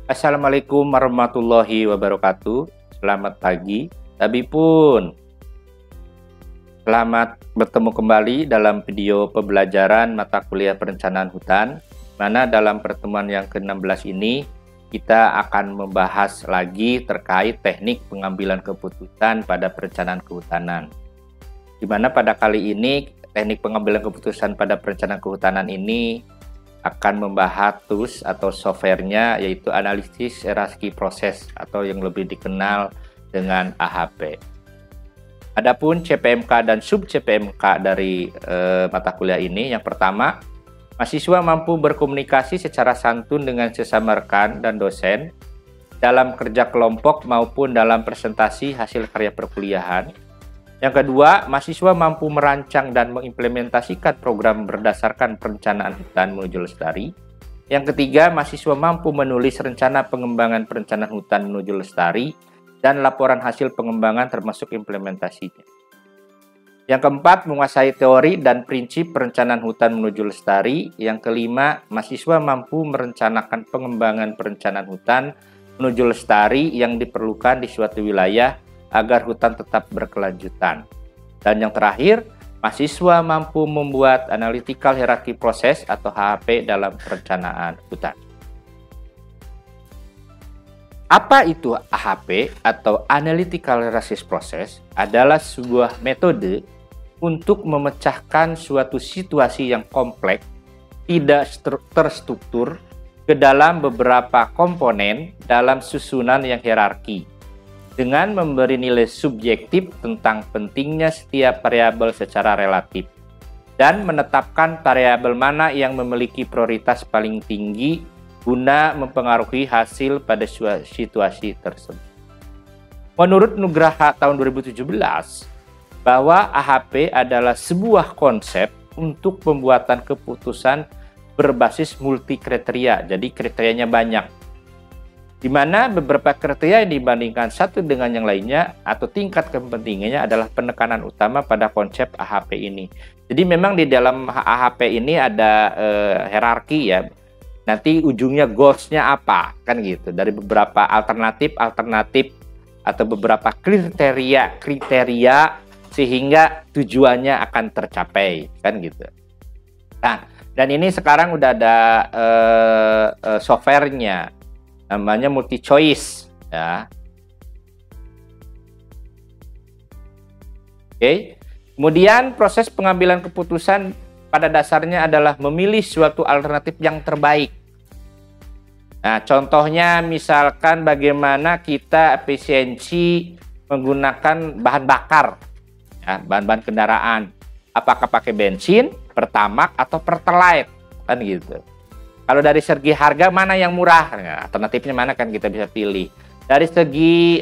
Assalamualaikum warahmatullahi wabarakatuh. Selamat pagi, Tabi pun. Selamat bertemu kembali dalam video pembelajaran mata kuliah perencanaan hutan, mana dalam pertemuan yang ke-16 ini kita akan membahas lagi terkait teknik pengambilan keputusan pada perencanaan kehutanan. Di mana pada kali ini teknik pengambilan keputusan pada perencanaan kehutanan ini akan membahas tools atau softwarenya, yaitu analisis hierarki proses atau yang lebih dikenal dengan AHP. Adapun CPMK dan sub CPMK dari mata kuliah ini, yang pertama, mahasiswa mampu berkomunikasi secara santun dengan sesama rekan dan dosen dalam kerja kelompok maupun dalam presentasi hasil karya perkuliahan. Yang kedua, mahasiswa mampu merancang dan mengimplementasikan program berdasarkan perencanaan hutan menuju lestari. Yang ketiga, mahasiswa mampu menulis rencana pengembangan perencanaan hutan menuju lestari dan laporan hasil pengembangan termasuk implementasinya. Yang keempat, menguasai teori dan prinsip perencanaan hutan menuju lestari. Yang kelima, mahasiswa mampu merencanakan pengembangan perencanaan hutan menuju lestari yang diperlukan di suatu wilayah agar hutan tetap berkelanjutan. Dan yang terakhir, mahasiswa mampu membuat analytical hierarchy process atau HHP dalam perencanaan hutan. Apa itu AHP atau analytical hierarchy process? Adalah sebuah metode untuk memecahkan suatu situasi yang kompleks, tidak terstruktur, ke dalam beberapa komponen dalam susunan yang hierarki, dengan memberi nilai subjektif tentang pentingnya setiap variabel secara relatif, dan menetapkan variabel mana yang memiliki prioritas paling tinggi guna mempengaruhi hasil pada situasi tersebut. Menurut Nugraha tahun 2017, bahwa AHP adalah sebuah konsep untuk pembuatan keputusan berbasis multi kriteria, jadi kriterianya banyak, di mana beberapa kriteria yang dibandingkan satu dengan yang lainnya atau tingkat kepentingannya adalah penekanan utama pada konsep AHP ini. Jadi memang di dalam AHP ini ada hierarki ya. Nanti ujungnya goals-nya apa, kan gitu. Dari beberapa alternatif atau beberapa kriteria sehingga tujuannya akan tercapai, kan gitu. Nah, dan ini sekarang udah ada softwarenya. Namanya multi choice ya. Oke. Kemudian proses pengambilan keputusan pada dasarnya adalah memilih suatu alternatif yang terbaik. Nah, contohnya misalkan bagaimana kita efisiensi menggunakan bahan bakar ya, bahan-bahan kendaraan. Apakah pakai bensin, pertamax atau pertalite, kan gitu. Kalau dari segi harga mana yang murah? Nah, alternatifnya mana kan kita bisa pilih. Dari segi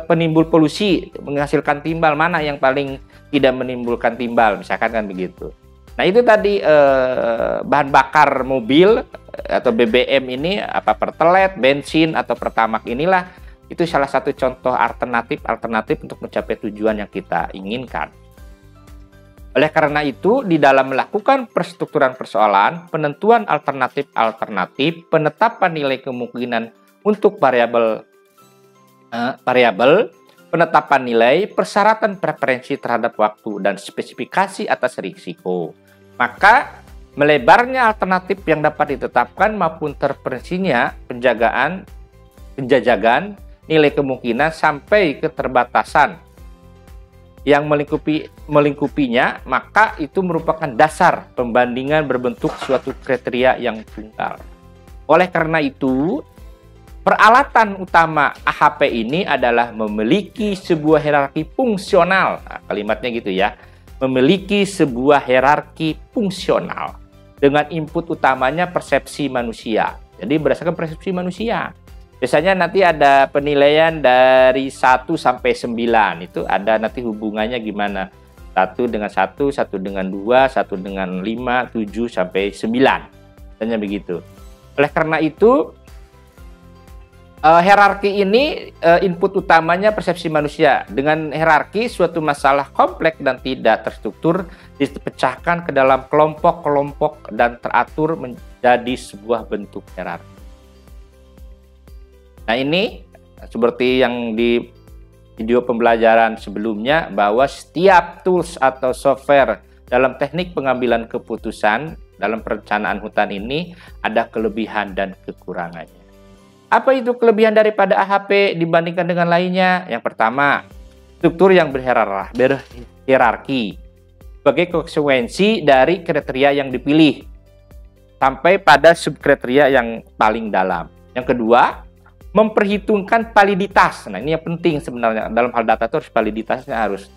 penimbul polusi, menghasilkan timbal, mana yang paling tidak menimbulkan timbal, misalkan kan begitu. Nah itu tadi bahan bakar mobil atau BBM ini, apa pertalite, bensin atau pertamax inilah, itu salah satu contoh alternatif untuk mencapai tujuan yang kita inginkan. Oleh karena itu, di dalam melakukan perstrukturan persoalan, penentuan alternatif, penetapan nilai kemungkinan untuk variabel, penetapan nilai, persyaratan preferensi terhadap waktu, dan spesifikasi atas risiko. Maka, melebarnya alternatif yang dapat ditetapkan maupun terpreferensinya penjajakan, nilai kemungkinan sampai keterbatasan yang melingkupinya, maka itu merupakan dasar pembandingan berbentuk suatu kriteria yang tunggal. Oleh karena itu, peralatan utama AHP ini adalah memiliki sebuah hierarki fungsional. Nah, kalimatnya gitu ya, memiliki sebuah hierarki fungsional dengan input utamanya persepsi manusia. Jadi berdasarkan persepsi manusia. Biasanya nanti ada penilaian dari 1 sampai 9. Itu ada nanti hubungannya gimana. 1 dengan 1, 1 dengan 2, 1 dengan 5, 7 sampai 9. Tanya begitu. Oleh karena itu, hierarki ini input utamanya persepsi manusia. Dengan hierarki, suatu masalah kompleks dan tidak terstruktur dipecahkan ke dalam kelompok-kelompok dan teratur menjadi sebuah bentuk hierarki. Nah, ini seperti yang di video pembelajaran sebelumnya, bahwa setiap tools atau software dalam teknik pengambilan keputusan dalam perencanaan hutan ini ada kelebihan dan kekurangannya. Apa itu kelebihan daripada AHP dibandingkan dengan lainnya? Yang pertama, struktur yang berhierarki sebagai konsekuensi dari kriteria yang dipilih sampai pada subkriteria yang paling dalam. Yang kedua, memperhitungkan validitas. Nah, ini yang penting sebenarnya. Dalam hal data itu validitasnya harus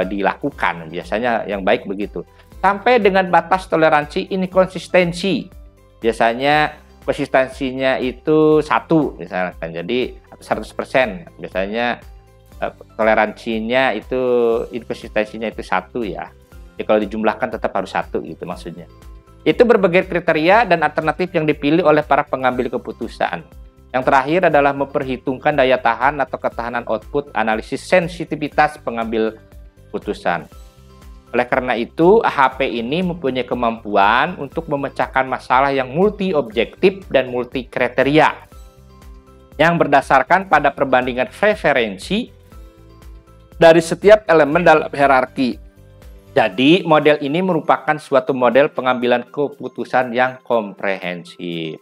dilakukan. Biasanya yang baik begitu. Sampai dengan batas toleransi inkonsistensi. Biasanya konsistensinya itu 1 misalkan. Jadi 100%. Biasanya toleransinya itu inkonsistensinya itu 1 ya. Jadi kalau dijumlahkan tetap harus 1 gitu maksudnya. Itu berbagai kriteria dan alternatif yang dipilih oleh para pengambil keputusan. Yang terakhir adalah memperhitungkan daya tahan atau ketahanan output analisis sensitivitas pengambil keputusan. Oleh karena itu, AHP ini mempunyai kemampuan untuk memecahkan masalah yang multi-objektif dan multi-kriteria yang berdasarkan pada perbandingan preferensi dari setiap elemen dalam hierarki. Jadi, model ini merupakan suatu model pengambilan keputusan yang komprehensif.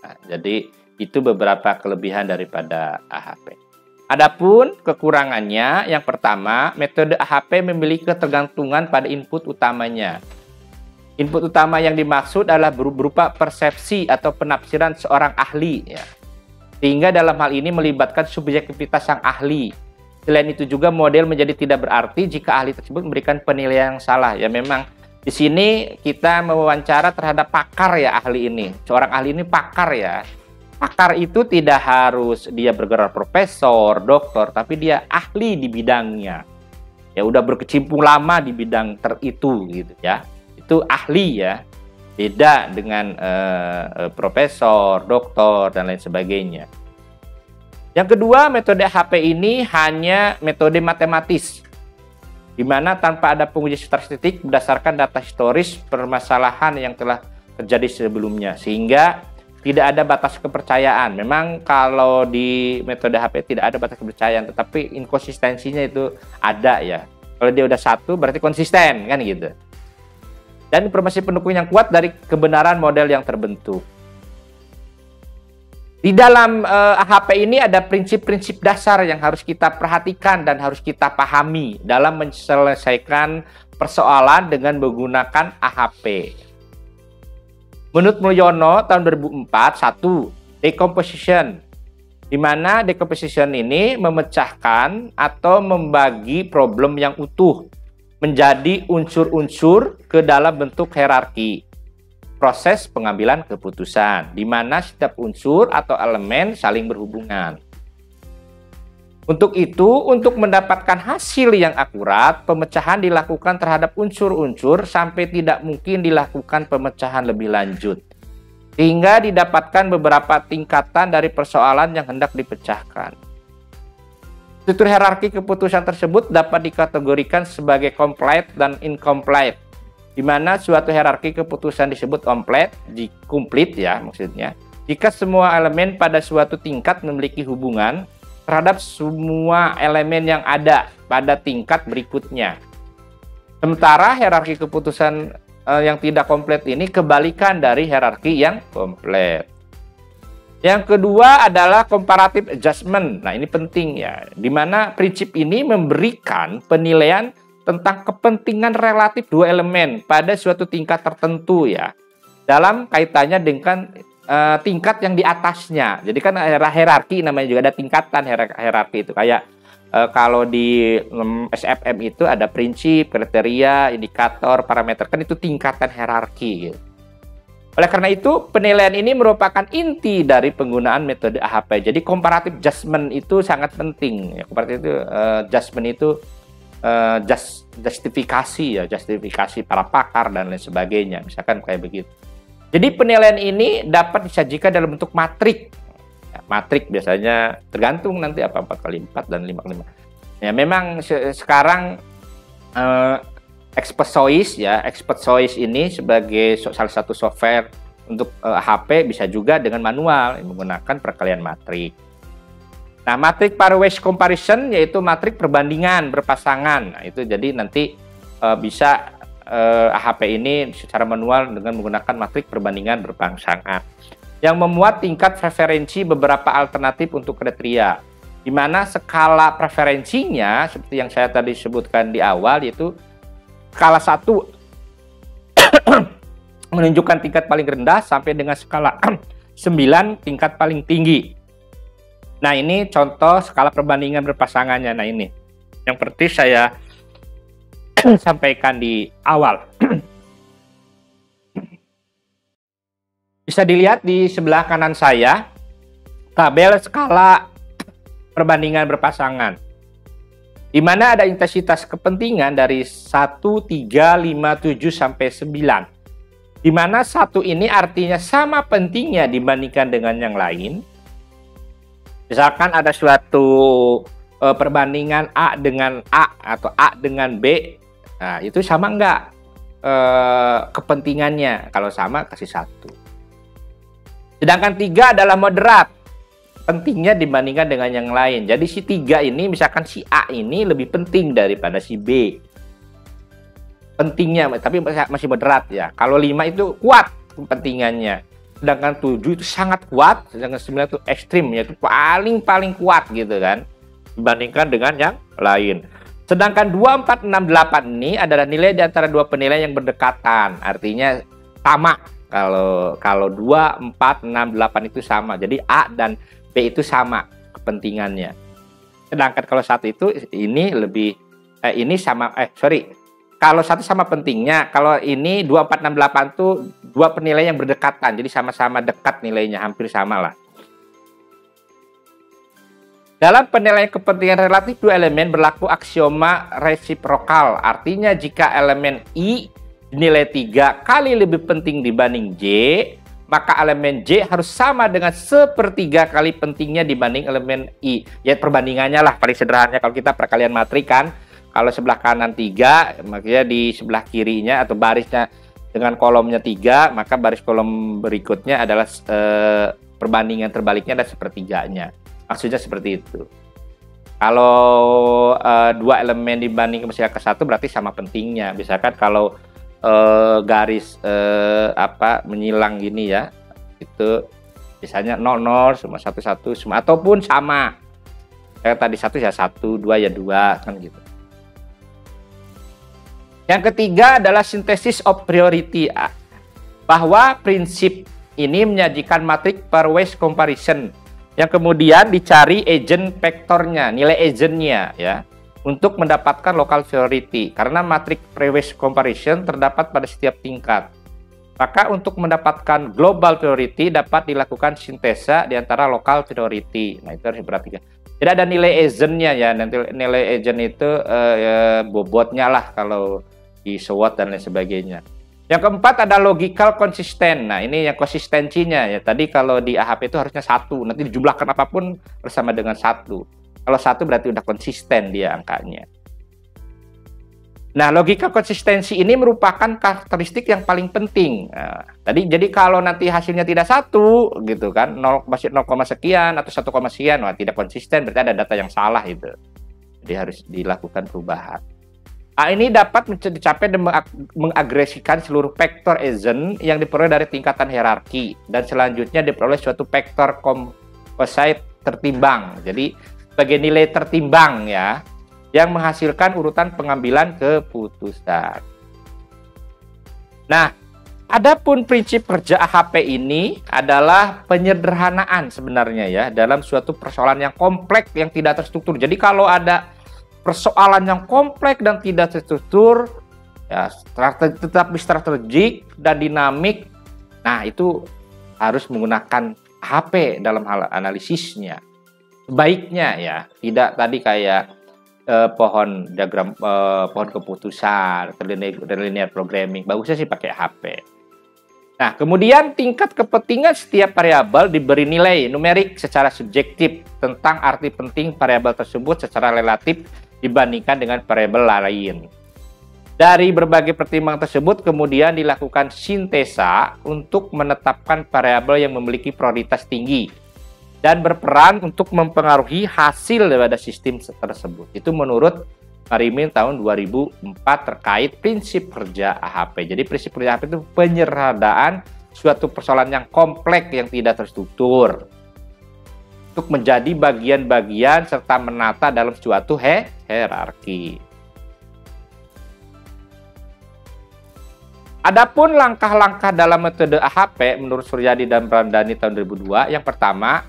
Nah, jadi, itu beberapa kelebihan daripada AHP. Adapun kekurangannya, yang pertama, metode AHP memiliki ketergantungan pada input utamanya. Input utama yang dimaksud adalah berupa persepsi atau penafsiran seorang ahli, ya. Sehingga dalam hal ini melibatkan subjektivitas sang ahli. Selain itu juga model menjadi tidak berarti jika ahli tersebut memberikan penilaian yang salah. Ya memang di sini kita mewawancara terhadap pakar ya ahli ini. Seorang ahli ini pakar ya. Pakar itu tidak harus dia bergelar profesor, doktor, tapi dia ahli di bidangnya. Ya udah berkecimpung lama di bidang itu gitu ya. Itu ahli ya. Beda dengan profesor, doktor dan lain sebagainya. Yang kedua, metode AHP ini hanya metode matematis, di mana tanpa ada pengujian statistik berdasarkan data historis permasalahan yang telah terjadi sebelumnya, sehingga tidak ada batas kepercayaan. Memang kalau di metode AHP tidak ada batas kepercayaan, tetapi inkonsistensinya itu ada ya. Kalau dia udah 1 berarti konsisten kan gitu. Dan informasi pendukung yang kuat dari kebenaran model yang terbentuk. Di dalam AHP ini ada prinsip-prinsip dasar yang harus kita perhatikan dan harus kita pahami dalam menyelesaikan persoalan dengan menggunakan AHP. Menurut Mulyono tahun 2004, 1. Decomposition, di mana decomposition ini memecahkan atau membagi problem yang utuh menjadi unsur-unsur ke dalam bentuk hierarki. Proses pengambilan keputusan, di mana setiap unsur atau elemen saling berhubungan. Untuk itu, untuk mendapatkan hasil yang akurat, pemecahan dilakukan terhadap unsur-unsur sampai tidak mungkin dilakukan pemecahan lebih lanjut. Sehingga didapatkan beberapa tingkatan dari persoalan yang hendak dipecahkan. Struktur hierarki keputusan tersebut dapat dikategorikan sebagai complete dan incomplete, di mana suatu hierarki keputusan disebut complete ya maksudnya, jika semua elemen pada suatu tingkat memiliki hubungan terhadap semua elemen yang ada pada tingkat berikutnya. Sementara hierarki keputusan yang tidak komplit ini kebalikan dari hierarki yang komplit. Yang kedua adalah comparative adjustment. Nah, ini penting ya, di mana prinsip ini memberikan penilaian tentang kepentingan relatif dua elemen pada suatu tingkat tertentu ya, dalam kaitannya dengan tingkat yang di atasnya. Jadi kan hierarki namanya juga ada tingkatan hierarki itu. Kayak kalau di SFM itu ada prinsip, kriteria, indikator, parameter, kan itu tingkatan hierarki gitu. Oleh karena itu, penilaian ini merupakan inti dari penggunaan metode AHP. Jadi comparative adjustment itu sangat penting. Ya, comparative adjustment itu justifikasi para pakar dan lain sebagainya, misalkan kayak begitu. Jadi penilaian ini dapat disajikan dalam bentuk matrik. Ya, matrik biasanya tergantung nanti apa 4x4 dan 5x5. Ya memang sekarang Expert Choice ya, Expert Choice ini sebagai salah satu software Untuk HP bisa juga dengan manual menggunakan perkalian matrik. Nah, matrik pairwise comparison yaitu matrik perbandingan berpasangan. Nah, itu jadi nanti bisa HP ini secara manual dengan menggunakan matrik perbandingan berpasangan yang memuat tingkat preferensi beberapa alternatif untuk kriteria, di mana skala preferensinya seperti yang saya tadi sebutkan di awal, yaitu skala 1 menunjukkan tingkat paling rendah sampai dengan skala 9 tingkat paling tinggi. Nah, ini contoh skala perbandingan berpasangannya. Nah, ini yang seperti saya sampaikan di awal. Bisa dilihat di sebelah kanan saya tabel skala perbandingan berpasangan, di mana ada intensitas kepentingan dari 1, 3, 5, 7 sampai 9. Di mana 1 ini artinya sama pentingnya dibandingkan dengan yang lain. Misalkan ada suatu perbandingan A dengan A atau A dengan B. Nah, itu sama enggak kepentingannya? Kalau sama, kasih 1. Sedangkan 3 adalah moderat pentingnya dibandingkan dengan yang lain. Jadi si 3 ini, misalkan si A ini lebih penting daripada si B. Pentingnya, tapi masih moderat ya. Kalau 5 itu kuat kepentingannya. Sedangkan 7 itu sangat kuat. Sedangkan 9 itu ekstrim, yaitu paling kuat gitu kan. Dibandingkan dengan yang lain. Sedangkan 2, 4, 6, 8 ini adalah nilai di antara dua penilaian yang berdekatan. Artinya sama. Kalau 2, 4, 6, 8 itu sama. Jadi A dan B itu sama kepentingannya. Sedangkan kalau 1 itu ini lebih ini sama kalau 1 sama pentingnya, kalau ini 2, 4, 6, 8 itu dua penilaian yang berdekatan. Jadi sama-sama dekat nilainya, hampir sama lah. Dalam penilaian kepentingan relatif dua elemen berlaku aksioma resiprokal. Artinya jika elemen I dinilai 3 kali lebih penting dibanding J, maka elemen J harus sama dengan 1/3 kali pentingnya dibanding elemen I. Ya, perbandingannya lah paling sederhananya kalau kita perkalian matrik kan. Kalau sebelah kanan 3, makanya di sebelah kirinya atau barisnya dengan kolomnya 3, maka baris kolom berikutnya adalah perbandingan terbaliknya adalah 1/3-nya. Maksudnya seperti itu. Kalau dua elemen dibanding misalnya ke 1 berarti sama pentingnya. Misalkan kalau garis menyilang gini ya, itu misalnya 00 sama 11 semua ataupun sama. Kayak tadi 1 ya 1, 2 ya 2 kan gitu. Yang ketiga adalah synthesis of priority, bahwa prinsip ini menyajikan matrik pairwise comparison yang kemudian dicari agent vektornya, nilai agentnya ya, untuk mendapatkan local priority. Karena matrik pairwise comparison terdapat pada setiap tingkat. Maka untuk mendapatkan global priority dapat dilakukan sintesa di antara local priority. Nah, itu harus diperhatikan. Jadi ada nilai agentnya ya, nanti nilai agent itu bobotnya lah kalau di SWOT dan lain sebagainya. Yang keempat ada logical consistent. Nah, ini yang konsistensinya ya. Tadi kalau di AHP itu harusnya 1. Nanti dijumlahkan apapun bersama dengan 1. Kalau 1 berarti udah konsisten dia angkanya. Nah, logika konsistensi ini merupakan karakteristik yang paling penting. Nah, jadi kalau nanti hasilnya tidak 1 gitu kan, 0, sekian atau 1, sekian, wah tidak konsisten, berarti ada data yang salah itu. Jadi harus dilakukan perubahan. Nah, ini dapat dicapai dan mengagresikan seluruh vektor agent yang diperoleh dari tingkatan hierarki dan selanjutnya diperoleh suatu vektor composite tertimbang. Jadi sebagai nilai tertimbang ya, yang menghasilkan urutan pengambilan keputusan. Nah, adapun prinsip kerja AHP ini adalah penyederhanaan sebenarnya ya dalam suatu persoalan yang kompleks yang tidak terstruktur. Jadi kalau ada persoalan yang kompleks dan tidak terstruktur, ya tetapi strategik dan dinamik, nah itu harus menggunakan AHP dalam hal analisisnya. Sebaiknya ya, tidak tadi kayak pohon diagram pohon keputusan, linear programming. Bagusnya sih pakai AHP. Nah, kemudian tingkat kepentingan setiap variabel diberi nilai numerik secara subjektif tentang arti penting variabel tersebut secara relatif dibandingkan dengan variabel lain. Dari berbagai pertimbangan tersebut kemudian dilakukan sintesa untuk menetapkan variabel yang memiliki prioritas tinggi dan berperan untuk mempengaruhi hasil daripada sistem tersebut. Itu menurut Marimin tahun 2004 terkait prinsip kerja AHP. Jadi prinsip kerja AHP itu penyederhanaan suatu persoalan yang kompleks yang tidak terstruktur untuk menjadi bagian-bagian serta menata dalam suatu hierarki. Adapun langkah-langkah dalam metode AHP menurut Suryadi dan Ramdhani tahun 2002, yang pertama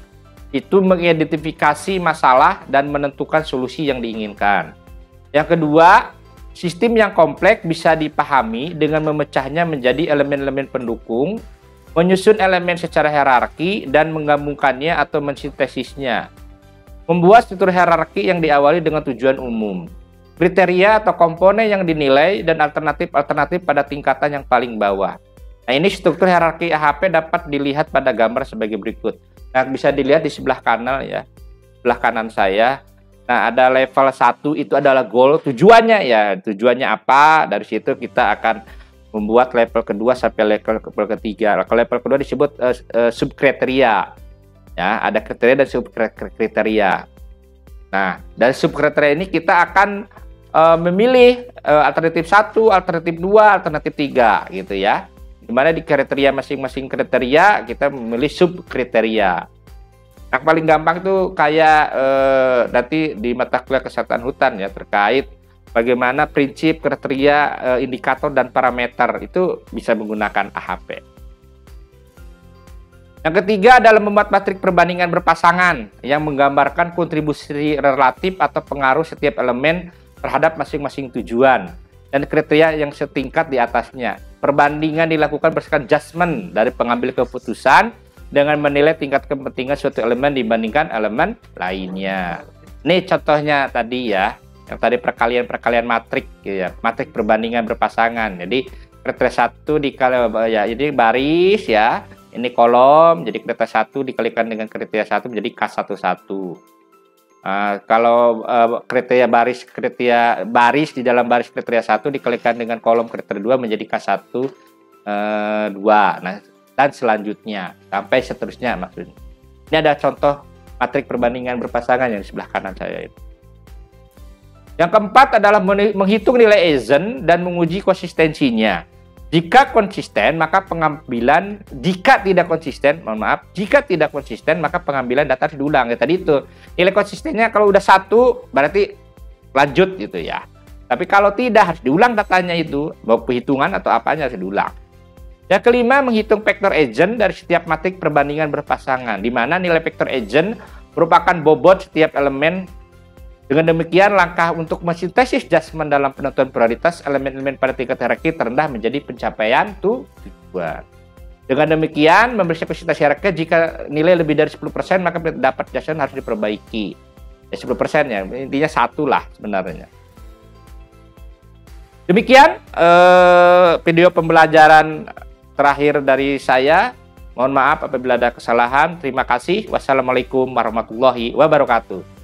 itu mengidentifikasi masalah dan menentukan solusi yang diinginkan. Yang kedua, sistem yang kompleks bisa dipahami dengan memecahnya menjadi elemen-elemen pendukung, menyusun elemen secara hierarki dan menggabungkannya atau mensintesisnya. Membuat struktur hierarki yang diawali dengan tujuan umum, kriteria atau komponen yang dinilai, dan alternatif-alternatif pada tingkatan yang paling bawah. Nah, ini struktur hierarki AHP dapat dilihat pada gambar sebagai berikut. Nah, bisa dilihat di sebelah kanan ya, sebelah kanan saya. Nah, ada level 1 itu adalah goal, tujuannya ya, tujuannya apa? Dari situ kita akan membuat level kedua sampai level ketiga. Kalau level kedua disebut subkriteria. Ya, ada kriteria dan subkriteria. Nah, dari subkriteria ini kita akan memilih alternatif 1, alternatif 2, alternatif 3 gitu ya. Dimana di kriteria masing-masing kriteria kita memilih subkriteria. Yang paling gampang itu kayak nanti di mata kuliah kesehatan hutan ya, terkait bagaimana prinsip, kriteria, indikator dan parameter itu bisa menggunakan AHP. Yang ketiga adalah membuat matrik perbandingan berpasangan yang menggambarkan kontribusi relatif atau pengaruh setiap elemen terhadap masing-masing tujuan dan kriteria yang setingkat di atasnya. Perbandingan dilakukan berdasarkan judgement dari pengambil keputusan dengan menilai tingkat kepentingan suatu elemen dibandingkan elemen lainnya. Ini contohnya tadi ya, yang tadi perkalian matrik ya, matrik perbandingan berpasangan. Jadi kriteria 1 dikali ya, ini baris ya, ini kolom, jadi kriteria 1 dikalikan dengan kriteria 1 menjadi K11. Kalau kriteria baris di dalam baris kriteria 1 dikalikan dengan kolom kriteria 2 menjadi K1 2. Nah, dan selanjutnya sampai seterusnya maksudnya. Ini ada contoh matrik perbandingan berpasangan yang di sebelah kanan saya itu. Yang keempat adalah menghitung nilai Eigen dan menguji konsistensinya. Jika konsisten, maka pengambilan, jika tidak konsisten, jika tidak konsisten, maka pengambilan data harus diulang. Ya, tadi itu, nilai konsistennya kalau udah 1, berarti lanjut gitu ya. Tapi kalau tidak, harus diulang datanya itu, mau perhitungan atau apanya harus diulang. Yang kelima, menghitung vektor Eigen dari setiap matrik perbandingan berpasangan, di mana nilai vektor Eigen merupakan bobot setiap elemen. Dengan demikian, langkah untuk mensintesis judgement dalam penentuan prioritas elemen-elemen pada tingkat hierarki terendah menjadi pencapaian tujuan. Dengan demikian, memberi spesifikasi hierarki jika nilai lebih dari 10%, maka dapat judgement harus diperbaiki. Ya 10% ya, intinya 1 lah sebenarnya. Demikian video pembelajaran terakhir dari saya. Mohon maaf apabila ada kesalahan. Terima kasih. Wassalamualaikum warahmatullahi wabarakatuh.